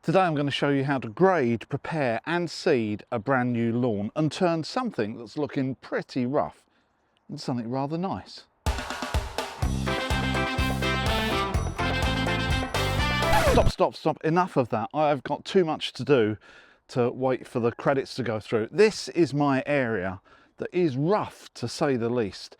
Today I'm going to show you how to grade, prepare and seed a brand new lawn and turn something that's looking pretty rough into something rather nice. Stop, enough of that. I've got too much to do to wait for the credits to go through. This is my area that is rough to say the least.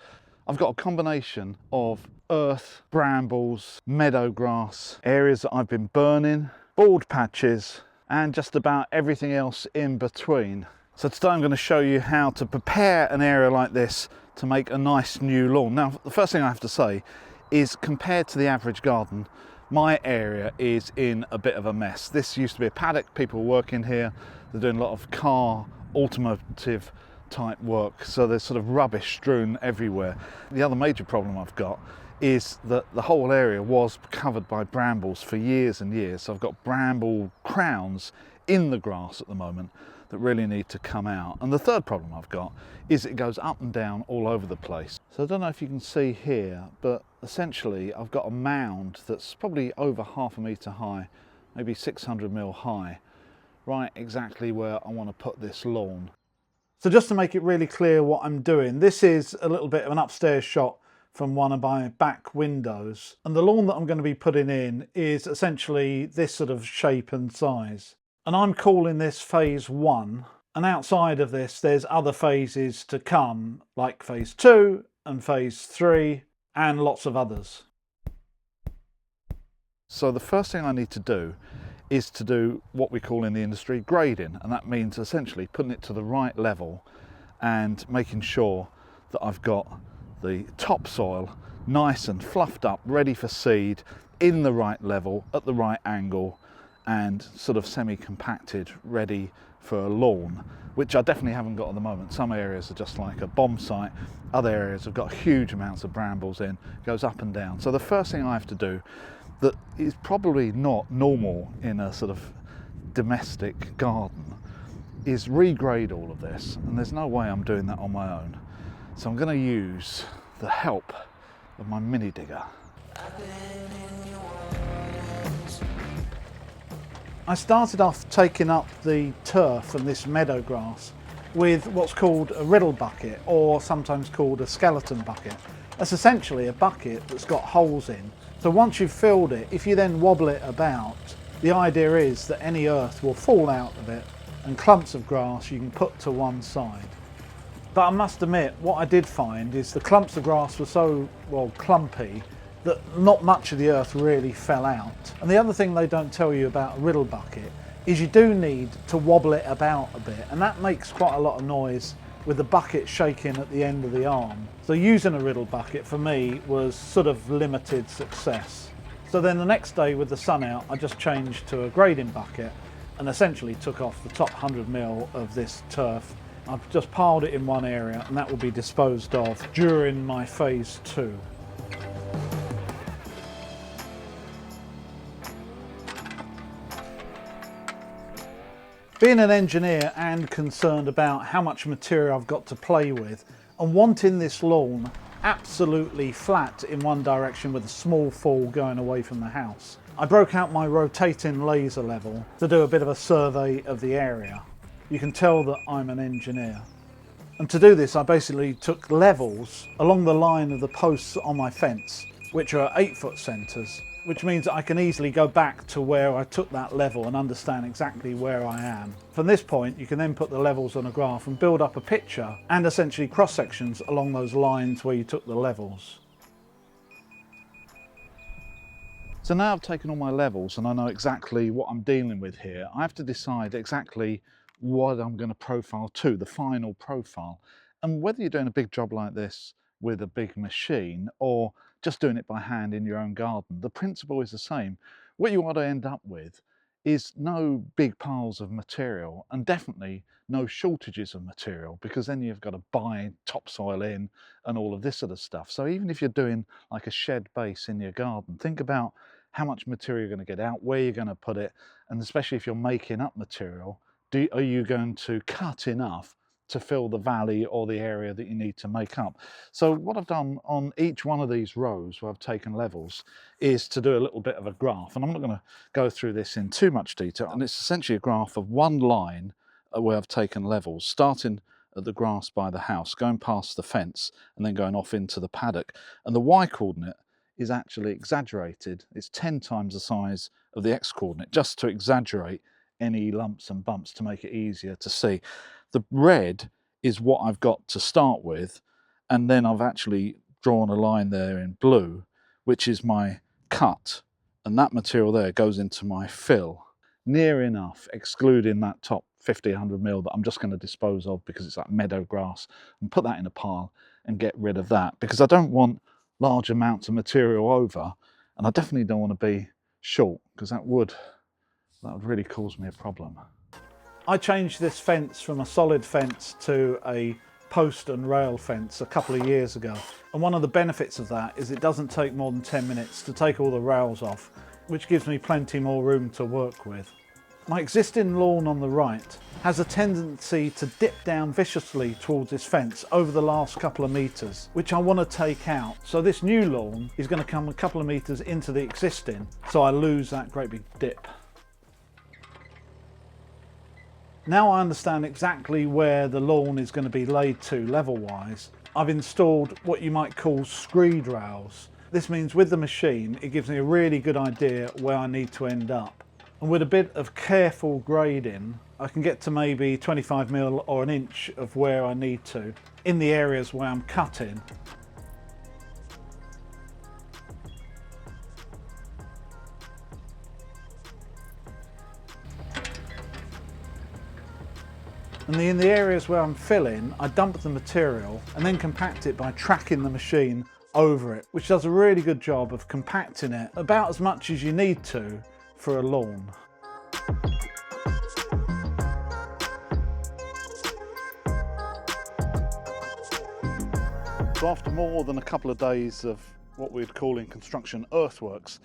I've got a combination of earth, brambles, meadow grass, areas that I've been burning, bald patches and just about everything else in between. So today I'm going to show you how to prepare an area like this to make a nice new lawn. Now the first thing I have to say is, compared to the average garden, my area is in a bit of a mess. This used to be a paddock, people working here, they're doing a lot of car, automotive type work, so there's sort of rubbish strewn everywhere. The other major problem I've got is that the whole area was covered by brambles for years and years. So I've got bramble crowns in the grass at the moment that really need to come out. And the third problem I've got is it goes up and down all over the place. So I don't know if you can see here, but essentially I've got a mound that's probably over ½ a metre high, maybe 600 mil high, right exactly where I want to put this lawn. So just to make it really clear what I'm doing, this is a little bit of an upstairs shot from one of my back windows, and the lawn that I'm going to be putting in is essentially this sort of shape and size, and I'm calling this phase 1, and outside of this there's other phases to come, like phase 2 and phase 3 and lots of others. So the first thing I need to do is to do what we call in the industry grading, and that means essentially putting it to the right level and making sure that I've got the topsoil nice and fluffed up, ready for seed, in the right level, at the right angle, and sort of semi-compacted, ready for a lawn, which I definitely haven't got at the moment. Some areas are just like a bomb site, other areas have got huge amounts of brambles in, goes up and down. So the first thing I have to do, that is probably not normal in a sort of domestic garden, is regrade all of this, and there's no way I'm doing that on my own. So I'm going to use the help of my mini digger. I started off taking up the turf and this meadow grass with what's called a riddle bucket, or sometimes called a skeleton bucket. That's essentially a bucket that's got holes in. So once you've filled it, if you then wobble it about, the idea is that any earth will fall out of it and clumps of grass you can put to one side. But I must admit, what I did find is the clumps of grass were so, well, clumpy that not much of the earth really fell out. And the other thing they don't tell you about a riddle bucket is you do need to wobble it about a bit, and that makes quite a lot of noise with the bucket shaking at the end of the arm. So using a riddle bucket for me was sort of limited success. So then the next day with the sun out, I just changed to a grading bucket and essentially took off the top 100 mil of this turf. I've just piled it in one area, and that will be disposed of during my phase 2. Being an engineer and concerned about how much material I've got to play with, and wanting this lawn absolutely flat in one direction with a small fall going away from the house, I broke out my rotating laser level to do a bit of a survey of the area. You can tell that I'm an engineer. And to do this, I basically took levels along the line of the posts on my fence, which are 8-foot centres, which means that I can easily go back to where I took that level and understand exactly where I am. From this point, you can then put the levels on a graph and build up a picture and essentially cross sections along those lines where you took the levels. So now I've taken all my levels and I know exactly what I'm dealing with here. I have to decide exactly what I'm going to profile to, the final profile. And whether you're doing a big job like this with a big machine or just doing it by hand in your own garden, the principle is the same. What you want to end up with is no big piles of material, and definitely no shortages of material, because then you've got to buy topsoil in and all of this sort of stuff. So even if you're doing like a shed base in your garden, think about how much material you're going to get out, where you're going to put it, and especially if you're making up material, are you going to cut enough to fill the valley or the area that you need to make up. So what I've done on each one of these rows where I've taken levels is to do a little bit of a graph, and I'm not going to go through this in too much detail, and it's essentially a graph of one line where I've taken levels, starting at the grass by the house, going past the fence and then going off into the paddock. And the y coordinate is actually exaggerated. It's 10 times the size of the x coordinate, just to exaggerate any lumps and bumps to make it easier to see. The red is what I've got to start with, and then I've actually drawn a line there in blue, which is my cut, and that material there goes into my fill. Near enough, excluding that top 50, 100 mil that I'm just going to dispose of because it's like meadow grass, and put that in a pile and get rid of that, because I don't want large amounts of material over, and I definitely don't want to be short, because that would really cause me a problem. I changed this fence from a solid fence to a post and rail fence a couple of years ago, and one of the benefits of that is it doesn't take more than 10 minutes to take all the rails off, which gives me plenty more room to work with. My existing lawn on the right has a tendency to dip down viciously towards this fence over the last couple of metres, which I want to take out. So this new lawn is going to come a couple of metres into the existing, so I lose that great big dip. Now I understand exactly where the lawn is going to be laid to level-wise. I've installed what you might call screed rails. This means with the machine it gives me a really good idea where I need to end up. And with a bit of careful grading, I can get to maybe 25 mil or an inch of where I need to, in the areas where I'm cutting. And in the areas where I'm filling, I dump the material and then compact it by tracking the machine over it, which does a really good job of compacting it about as much as you need to for a lawn. So after more than a couple of days of what we'd call in construction earthworks,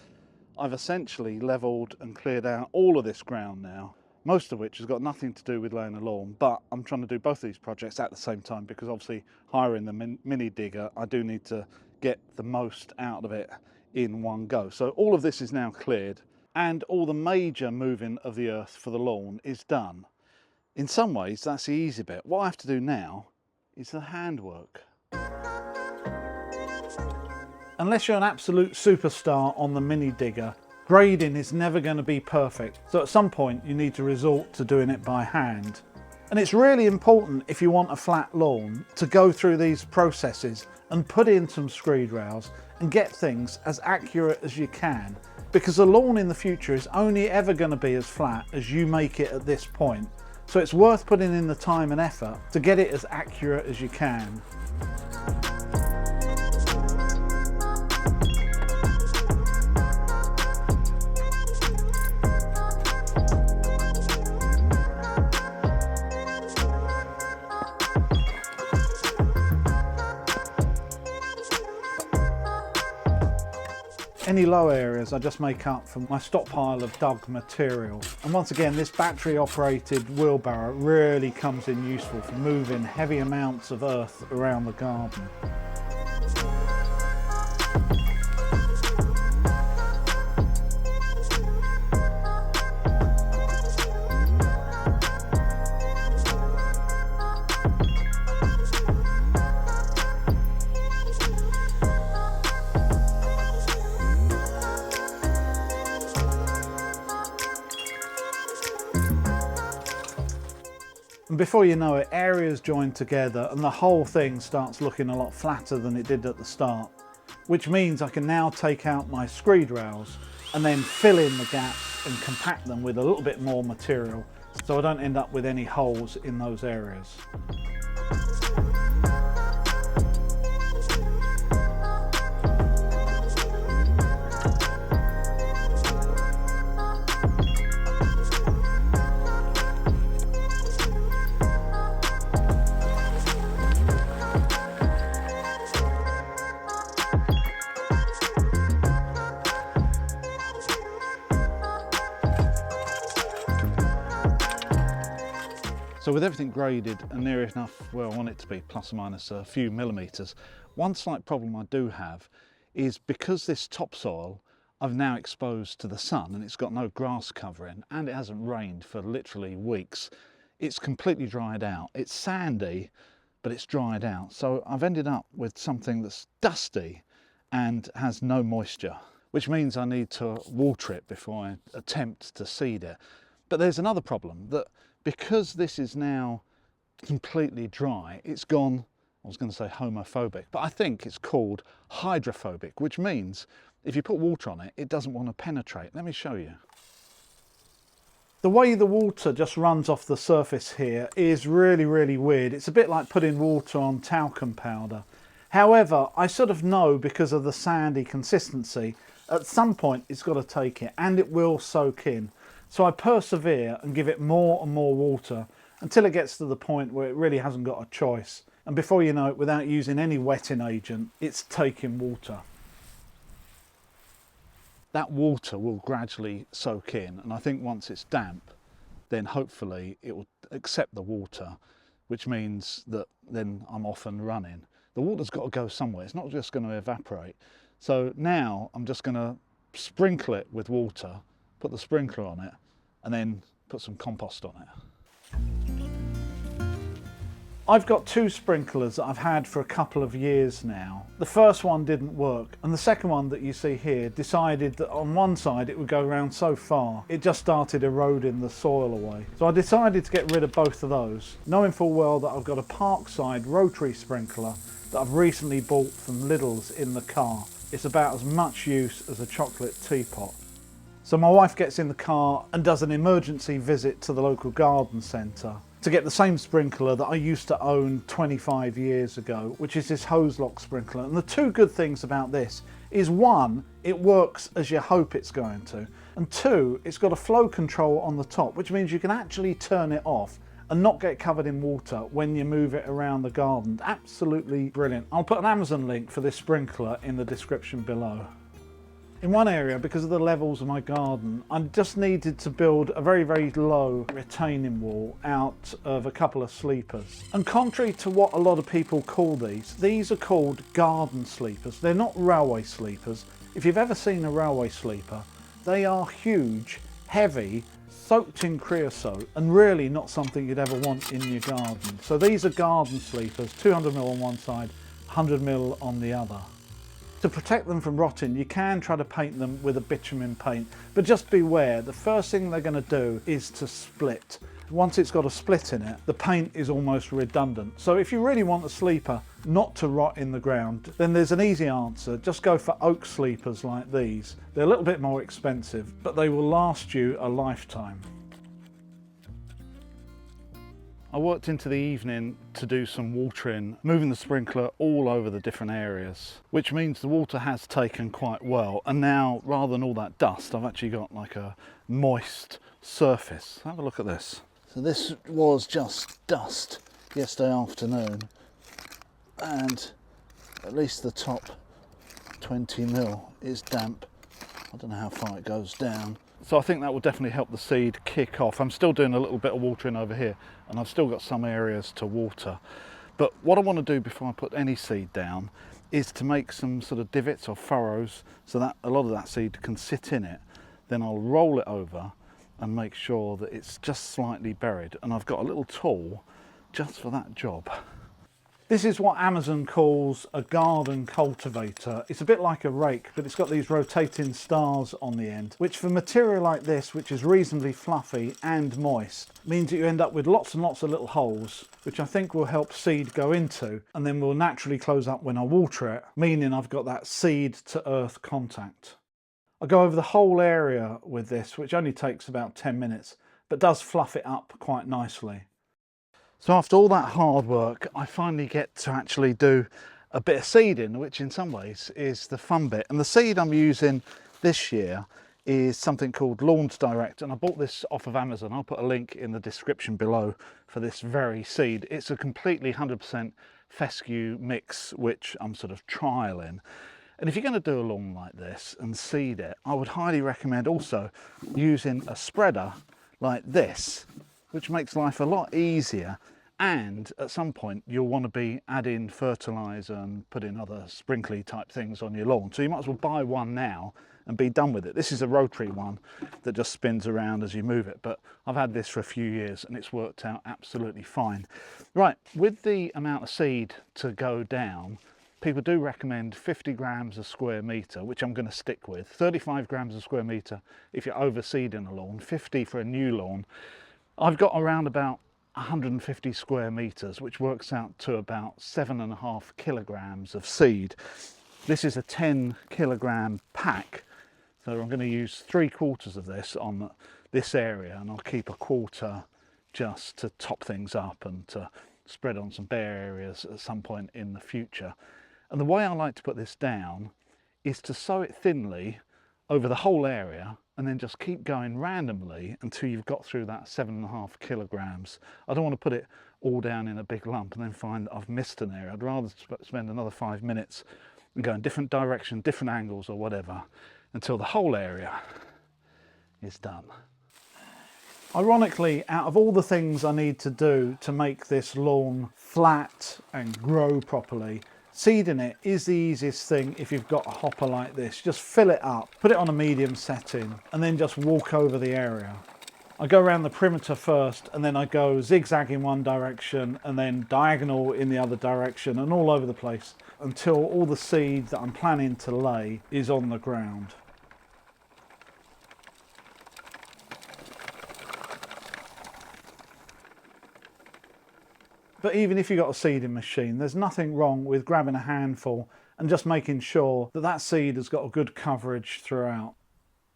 I've essentially levelled and cleared out all of this ground now, most of which has got nothing to do with laying a lawn, but I'm trying to do both of these projects at the same time, because obviously hiring the mini digger, I do need to get the most out of it in one go. So all of this is now cleared, and all the major moving of the earth for the lawn is done. In some ways, that's the easy bit. What I have to do now is the handwork. Unless you're an absolute superstar on the mini digger, grading is never going to be perfect. So at some point you need to resort to doing it by hand. And it's really important, if you want a flat lawn, to go through these processes and put in some screed rails and get things as accurate as you can, because the lawn in the future is only ever going to be as flat as you make it at this point. So it's worth putting in the time and effort to get it as accurate as you can. Any low areas I just make up from my stockpile of dug material. And once again, this battery operated wheelbarrow really comes in useful for moving heavy amounts of earth around the garden. And before you know it, areas join together and the whole thing starts looking a lot flatter than it did at the start, which means I can now take out my screed rails and then fill in the gaps and compact them with a little bit more material, so I don't end up with any holes in those areas. So with everything graded and near enough where I want it to be, plus or minus a few millimetres, one slight problem I do have is because this topsoil I've now exposed to the sun and it's got no grass covering and it hasn't rained for literally weeks, it's completely dried out. It's sandy, but it's dried out. So I've ended up with something that's dusty and has no moisture, which means I need to water it before I attempt to seed it. But there's another problem, that because this is now completely dry, it's gone, I was going to say homophobic, but I think it's called hydrophobic, which means if you put water on it, it doesn't want to penetrate. Let me show you. The way the water just runs off the surface here is really, really weird. It's a bit like putting water on talcum powder. However, I sort of know because of the sandy consistency, at some point it's got to take it and it will soak in. So I persevere and give it more and more water until it gets to the point where it really hasn't got a choice. And before you know it, without using any wetting agent, it's taking water. That water will gradually soak in, and I think once it's damp, then hopefully it will accept the water, which means that then I'm off and running. The water's got to go somewhere, it's not just going to evaporate. So now I'm just going to sprinkle it with water, put the sprinkler on it, and then put some compost on it. I've got two sprinklers that I've had for a couple of years now. The first one didn't work, and the second one that you see here decided that on one side it would go around so far it just started eroding the soil away. So I decided to get rid of both of those, knowing full well that I've got a Parkside rotary sprinkler that I've recently bought from Lidl's in the car. It's about as much use as a chocolate teapot. So my wife gets in the car and does an emergency visit to the local garden centre to get the same sprinkler that I used to own 25 years ago, which is this hose lock sprinkler. And the two good things about this is, one, it works as you hope it's going to, and two, it's got a flow control on the top, which means you can actually turn it off and not get covered in water when you move it around the garden. Absolutely brilliant. I'll put an Amazon link for this sprinkler in the description below. In one area, because of the levels of my garden, I just needed to build a very, very low retaining wall out of a couple of sleepers. And contrary to what a lot of people call these are called garden sleepers. They're not railway sleepers. If you've ever seen a railway sleeper, they are huge, heavy, soaked in creosote, and really not something you'd ever want in your garden. So these are garden sleepers, 200mm on one side, 100mm on the other. To protect them from rotting, you can try to paint them with a bitumen paint, but just beware, the first thing they're going to do is to split. Once it's got a split in it, the paint is almost redundant. So if you really want a sleeper not to rot in the ground, then there's an easy answer. Just go for oak sleepers like these. They're a little bit more expensive, but they will last you a lifetime. I worked into the evening to do some watering, moving the sprinkler all over the different areas, which means the water has taken quite well. And now, rather than all that dust, I've actually got like a moist surface. Have a look at this. So this was just dust yesterday afternoon, and at least the top 20mm is damp. I don't know how far it goes down. So I think that will definitely help the seed kick off. I'm still doing a little bit of watering over here, and I've still got some areas to water. But what I want to do before I put any seed down is to make some sort of divots or furrows so that a lot of that seed can sit in it. Then I'll roll it over and make sure that it's just slightly buried. And I've got a little tool just for that job. This is what Amazon calls a garden cultivator. It's a bit like a rake, but it's got these rotating stars on the end, which for material like this, which is reasonably fluffy and moist, means that you end up with lots and lots of little holes, which I think will help seed go into, and then will naturally close up when I water it, meaning I've got that seed to earth contact. I go over the whole area with this, which only takes about 10 minutes, but does fluff it up quite nicely. So after all that hard work, I finally get to actually do a bit of seeding, which in some ways is the fun bit. And the seed I'm using this year is something called Lawns Direct, and I bought this off of Amazon. I'll put a link in the description below for this very seed. It's a completely 100% fescue mix, which I'm sort of trialing. And if you're going to do a lawn like this and seed it, I would highly recommend also using a spreader like this which makes life a lot easier. And at some point you'll want to be adding fertiliser and putting other sprinkly type things on your lawn. So you might as well buy one now and be done with it. This is a rotary one that just spins around as you move it, but I've had this for a few years and it's worked out absolutely fine. Right, with the amount of seed to go down, people do recommend 50 grams a square metre, which I'm going to stick with. 35 grams a square metre if you're overseeding a lawn, 50 for a new lawn. I've got around about 150 square metres, which works out to about 7.5 kilograms of seed. This is a 10 kilogram pack, so I'm going to use 3/4 of this on this area, and I'll keep 1/4 just to top things up and to spread on some bare areas at some point in the future. And the way I like to put this down is to sow it thinly over the whole area and then just keep going randomly until you've got through that 7.5 kilograms. I don't want to put it all down in a big lump and then find that I've missed an area. I'd rather spend another 5 minutes and go in different directions, different angles or whatever, until the whole area is done. Ironically, out of all the things I need to do to make this lawn flat and grow properly, seeding it is the easiest thing if you've got a hopper like this. Just fill it up, put it on a medium setting, and then just walk over the area. I go around the perimeter first, and then I go zigzag in one direction, and then diagonal in the other direction, and all over the place, until all the seed that I'm planning to lay is on the ground. But even if you've got a seeding machine, there's nothing wrong with grabbing a handful and just making sure that that seed has got a good coverage throughout.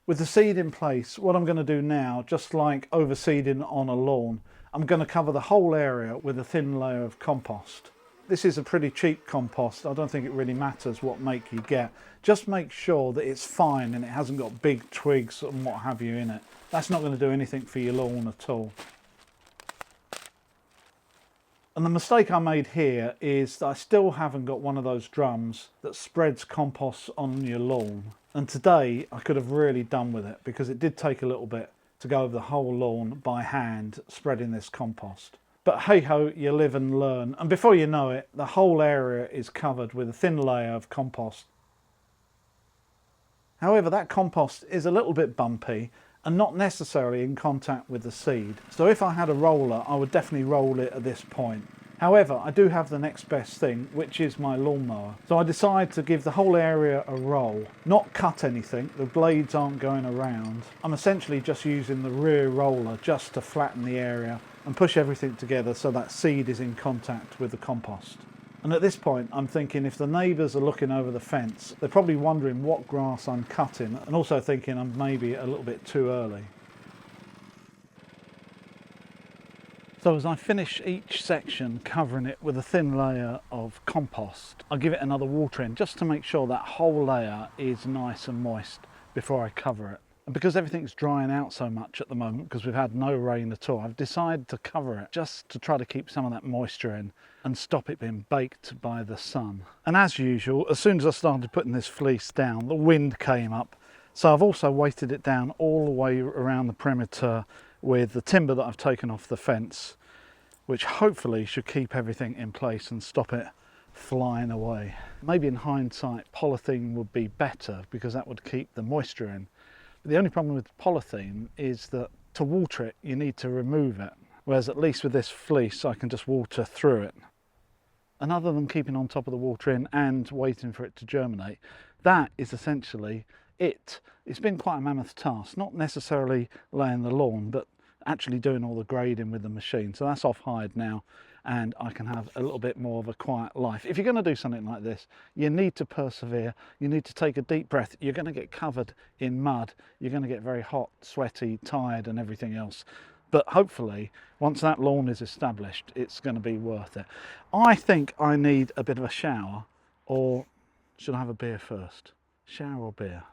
With the seed in place, what I'm going to do now, just like overseeding on a lawn, I'm going to cover the whole area with a thin layer of compost. This is a pretty cheap compost. I don't think it really matters what make you get. Just make sure that it's fine and it hasn't got big twigs and what have you in it. That's not going to do anything for your lawn at all. And the mistake I made here is that I still haven't got one of those drums that spreads compost on your lawn. And today I could have really done with it, because it did take a little bit to go over the whole lawn by hand spreading this compost. But hey ho, you live and learn. And before you know it, the whole area is covered with a thin layer of compost. However, that compost is a little bit bumpy and not necessarily in contact with the seed. So if I had a roller, I would definitely roll it at this point. However, I do have the next best thing, which is my lawnmower. So I decide to give the whole area a roll, not cut anything, the blades aren't going around. I'm essentially just using the rear roller just to flatten the area and push everything together so that seed is in contact with the compost. And at this point, I'm thinking if the neighbours are looking over the fence, they're probably wondering what grass I'm cutting, and also thinking I'm maybe a little bit too early. So as I finish each section covering it with a thin layer of compost, I give it another watering just to make sure that whole layer is nice and moist before I cover it. And because everything's drying out so much at the moment, because we've had no rain at all, I've decided to cover it just to try to keep some of that moisture in and stop it being baked by the sun. And as usual, as soon as I started putting this fleece down, the wind came up. So I've also weighted it down all the way around the perimeter with the timber that I've taken off the fence, which hopefully should keep everything in place and stop it flying away. Maybe in hindsight, polythene would be better because that would keep the moisture in. But the only problem with polythene is that to water it, you need to remove it. Whereas at least with this fleece, I can just water through it. And other than keeping on top of the watering and waiting for it to germinate, that is essentially it. It's been quite a mammoth task, not necessarily laying the lawn, but actually doing all the grading with the machine. So that's off hired now, and I can have a little bit more of a quiet life. If you're going to do something like this, you need to persevere. You need to take a deep breath. You're going to get covered in mud. You're going to get very hot, sweaty, tired and everything else. But hopefully, once that lawn is established, it's going to be worth it. I think I need a bit of a shower, or should I have a beer first? Shower or beer?